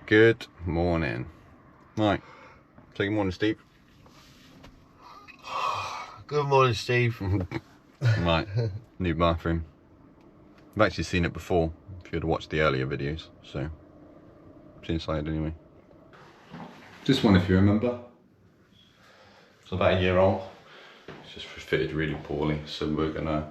Good morning. Right. Say good morning, Steve. Good morning, Steve. Right. New bathroom. I've actually seen it before, if you had watched the earlier videos, so it's inside anyway. This one, if you remember, it's about a year old. It's just fitted really poorly, so we're gonna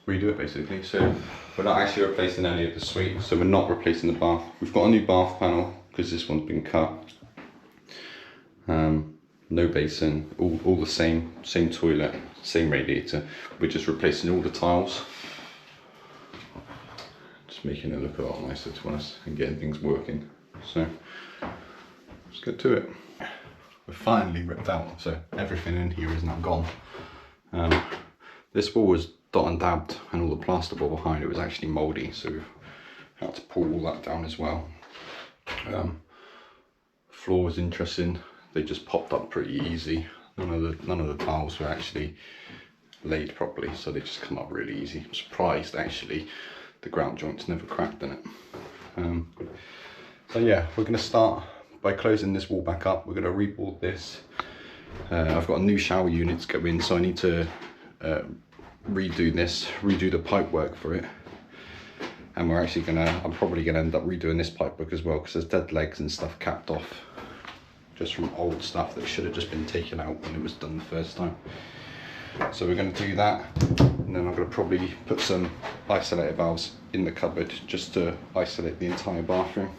redo it basically. So we're not actually replacing any of the suite, so we're not replacing the bath. We've got a new bath panel because this one's been cut. No basin, all the same toilet, same radiator. We're just replacing all the tiles. Just making it look a lot nicer to us and getting things working. So let's get to it. We're finally ripped out, so everything in here is now gone. This wall was dot and dabbed and all the plasterboard behind it was actually mouldy, so we've had to pull all that down as well. Floor was interesting. They just popped up pretty easy. None of the tiles were actually laid properly, so they just come up really easy. I'm surprised actually the ground joints never cracked in it. So yeah, we're going to start by closing this wall back up. We're going to reboard this. I've got a new shower unit to go in, so I need to redo the pipe work for it. And we're actually I'm probably gonna end up redoing this pipe work as well, because there's dead legs and stuff capped off just from old stuff that should have just been taken out when it was done the first time. So we're going to do that, and then I'm going to probably put some isolator valves in the cupboard just to isolate the entire bathroom.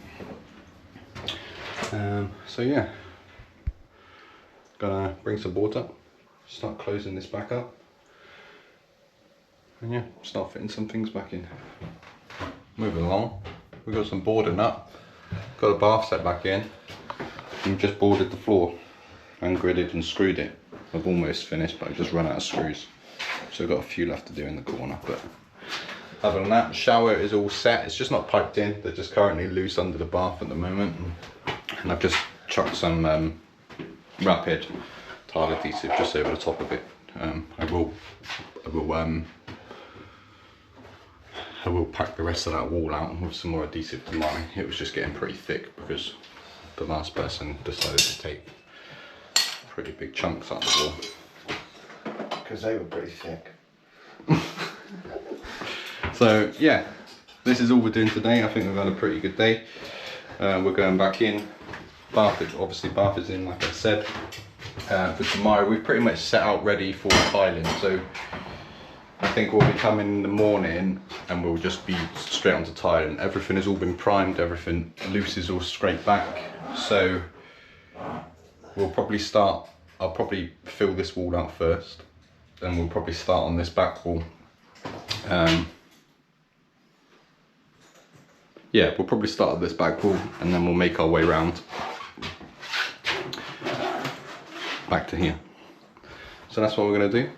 So yeah, gonna bring some boards up, start closing this back up, and yeah, start fitting some things back in. Moving along, we've got some boarding up, got a bath set back in. We've just boarded the floor and gridded and screwed it. I've almost finished, but I've just run out of screws. So I've got a few left to do in the corner, but other than that, the shower is all set. It's just not piped in. They're just currently loose under the bath at the moment. And I've just chucked some rapid tile adhesive just over the top of it. I will pack the rest of that wall out with some more adhesive tomorrow. It was just getting pretty thick because the last person decided to take pretty big chunks out of the wall. Because they were pretty thick. So yeah, this is all we're doing today. I think we've had a pretty good day. We're going back in. Bath is in, like I said. For tomorrow, we've pretty much set out ready for tiling. So I think we'll be coming in the morning and we'll just be straight onto tiling. Everything has all been primed, everything loose is all scraped back. So we'll probably start, I'll probably fill this wall out first, then we'll probably start on this back wall. Yeah, we'll probably start at this back wall and then we'll make our way around back to here. So that's what we're going to do.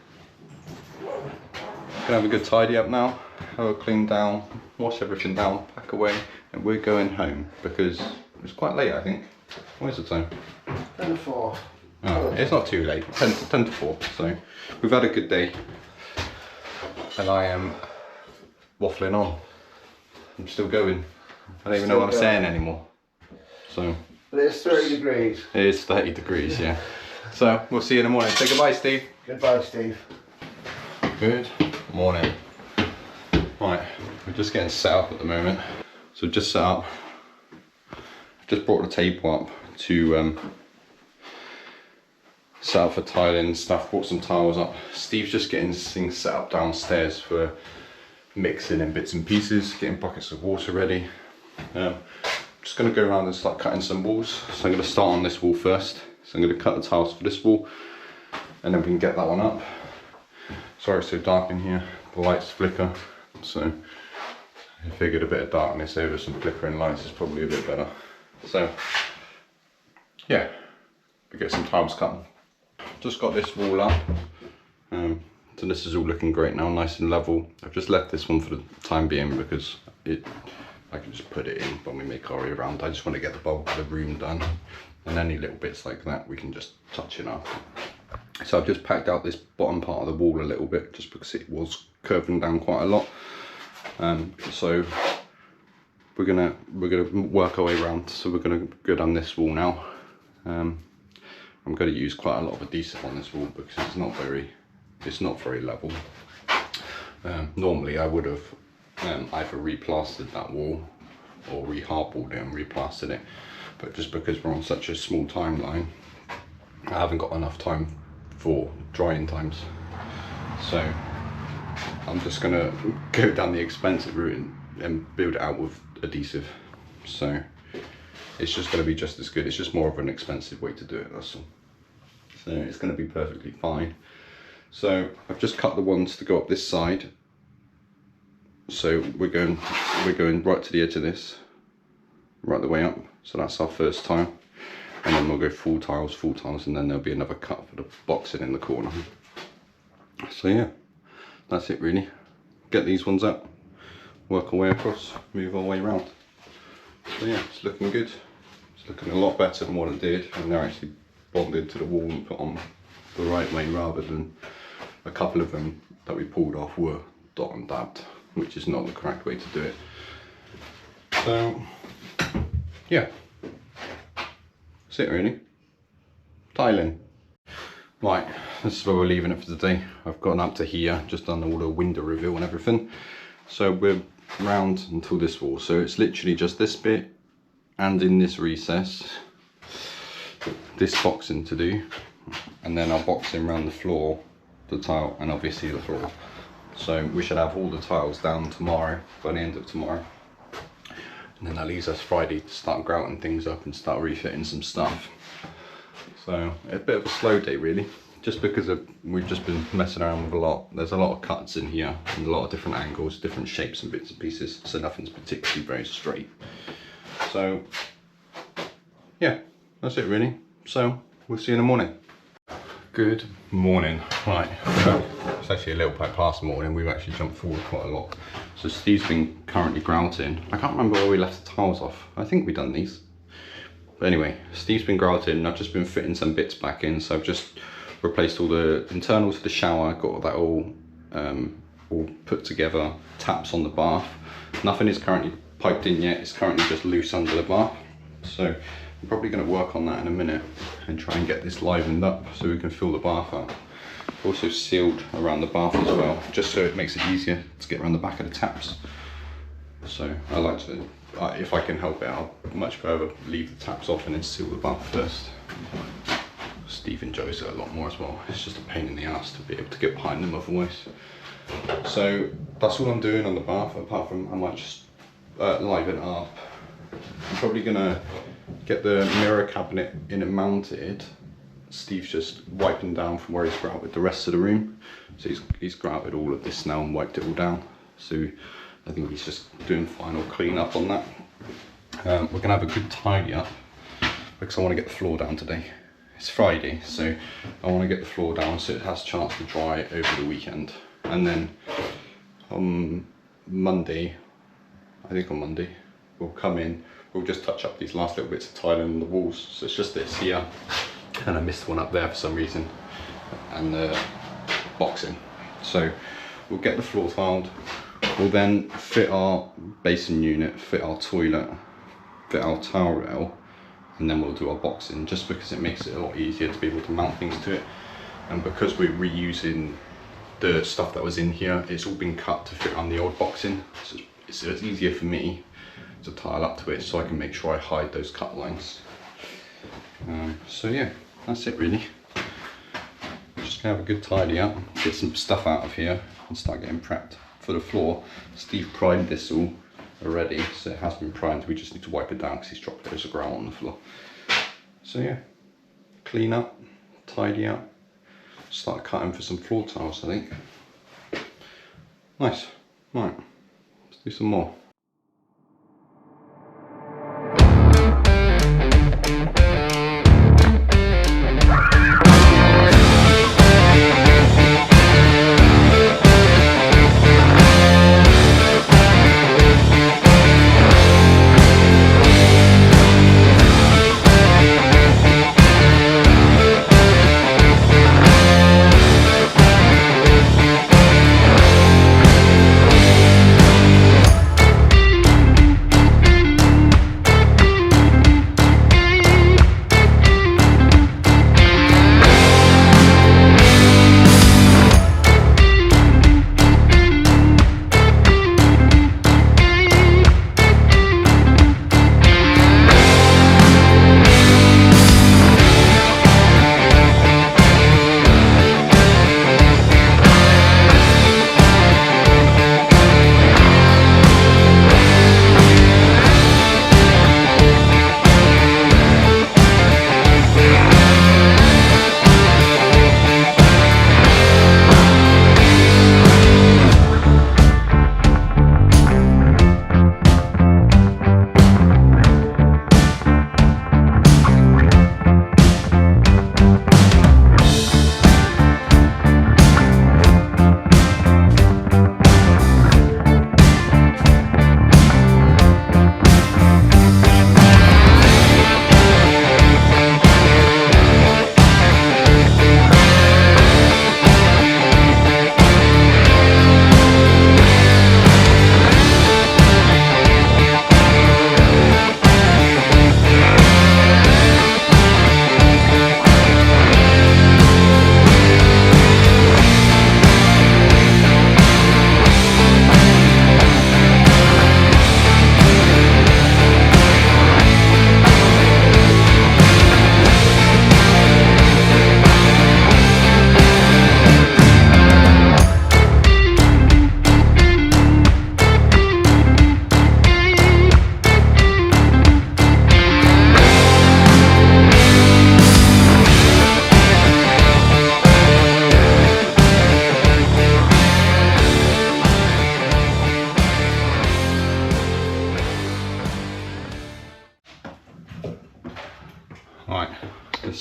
Gonna have a good tidy up now, have a clean down, wash everything down, pack away, and we're going home because it's quite late, I think. What is the time? 10 to 4. Oh, it's not too late, 10 to 4, so we've had a good day. And I am waffling on. I'm still going. I don't even know what I'm saying anymore. So. But it's 30 degrees. It is 30 degrees, yeah. So we'll see you in the morning. Say goodbye, Steve. Goodbye, Steve. Good morning. Right, we're just getting set up at the moment. So just set up. Just brought the table up to set up for tiling and stuff. Brought some tiles up. Steve's just getting things set up downstairs for mixing in bits and pieces, getting buckets of water ready. Just going to go around and start cutting some walls. So I'm going to start on this wall first. So I'm going to cut the tiles for this wall, and then we can get that one up. Sorry it's so dark in here, the lights flicker, so I figured a bit of darkness over some flickering lights is probably a bit better. So yeah, we get some tiles cut. Just got this wall up, so this is all looking great now, nice and level. I've just left this one for the time being because I can just put it in when we make our way around. I just want to get the bulk of the room done, and any little bits like that we can just touch it up. So I've just packed out this bottom part of the wall a little bit just because it was curving down quite a lot. So we're gonna work our way around. So we're gonna go down this wall now. I'm going to use quite a lot of adhesive on this wall because it's not very level. Normally I would have either replastered that wall or re-hardboarded it and replastered it, but just because we're on such a small timeline, I haven't got enough time for drying times. So I'm just going to go down the expensive route and build it out with adhesive. So it's just going to be just as good. It's just more of an expensive way to do it, that's all. So it's going to be perfectly fine. So I've just cut the ones to go up this side. So we're going right to the edge of this, right the way up. So that's our first tile. And then we'll go full tiles, and then there'll be another cut for the boxing in the corner. So yeah, that's it really. Get these ones up, work our way across, move our way around. So yeah, it's looking good. It's looking a lot better than what it did, and they're actually bonded to the wall and put on the right way, rather than a couple of them that we pulled off were dot and dabbed, which is not the correct way to do it. So yeah, that's it really. Tiling. Right, this is where we're leaving it for today. I've gotten up to here, just done all the window reveal and everything. So we're round until this wall. So it's literally just this bit and in this recess, this boxing to do, and then our boxing around the floor, the tile, and obviously the floor. So we should have all the tiles down tomorrow, by the end of tomorrow. And then that leaves us Friday to start grouting things up and start refitting some stuff. So a bit of a slow day really, just because we've just been messing around with a lot. There's a lot of cuts in here and a lot of different angles, different shapes and bits and pieces, so nothing's particularly very straight. So yeah, that's it really. So we'll see you in the morning. Good morning. Right, it's actually a little bit past morning. We've actually jumped forward quite a lot. So Steve's been currently grouting. I can't remember where we left the tiles off. I think we've done these. But anyway, Steve's been grouting and I've just been fitting some bits back in. So I've just replaced all the internals of the shower, got that all put together, taps on the bath. Nothing is currently piped in yet, it's currently just loose under the bath. So I'm probably going to work on that in a minute and try and get this livened up so we can fill the bath out. Also sealed around the bath as well, just so it makes it easier to get around the back of the taps. So I like to, if I can help it, I'll much rather leave the taps off and then seal the bath first. Steve enjoys it a lot more as well. It's just a pain in the ass to be able to get behind them otherwise. So that's all I'm doing on the bath, apart from I might just liven it up. I'm probably gonna get the mirror cabinet in and mounted. Steve's just wiping down from where he's grouted the rest of the room. So he's grouted all of this now and wiped it all down. So I think he's just doing final clean up on that. We're gonna have a good tidy up because I want to get the floor down today. It's Friday, so I want to get the floor down so it has a chance to dry over the weekend. And then on Monday, we'll come in, we'll just touch up these last little bits of tiling on the walls. So it's just this here, and I missed one up there for some reason, and the boxing. So we'll get the floor tiled, we'll then fit our basin unit, fit our toilet, fit our towel rail, and then we'll do our boxing, just because it makes it a lot easier to be able to mount things to it. And because we're reusing the stuff that was in here, it's all been cut to fit on the old boxing, so it's easier for me to tile up to it, so I can make sure I hide those cut lines. So yeah, that's it really. Just gonna have a good tidy up, get some stuff out of here and start getting prepped for the floor. Steve primed this all already, so it has been primed. We just need to wipe it down because he's dropped loads of grout on the floor. So yeah, clean up, tidy up, start cutting for some floor tiles I think. Nice, right, let's do some more.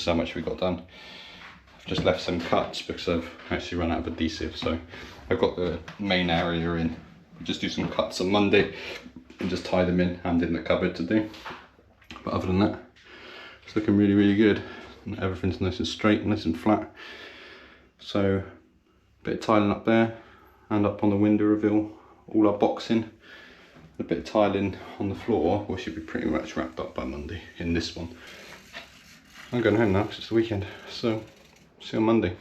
is how much we got done. I've just left some cuts because I've actually run out of adhesive, so I've got the main area in. We'll just do some cuts on Monday and just tie them in and in the cupboard to do. But other than that, it's looking really, really good. And everything's nice and straight, nice and flat. So a bit of tiling up there and up on the window reveal, all our boxing, a bit of tiling on the floor. We should be pretty much wrapped up by Monday in this one. I'm going home now because it's the weekend, so see you on Monday.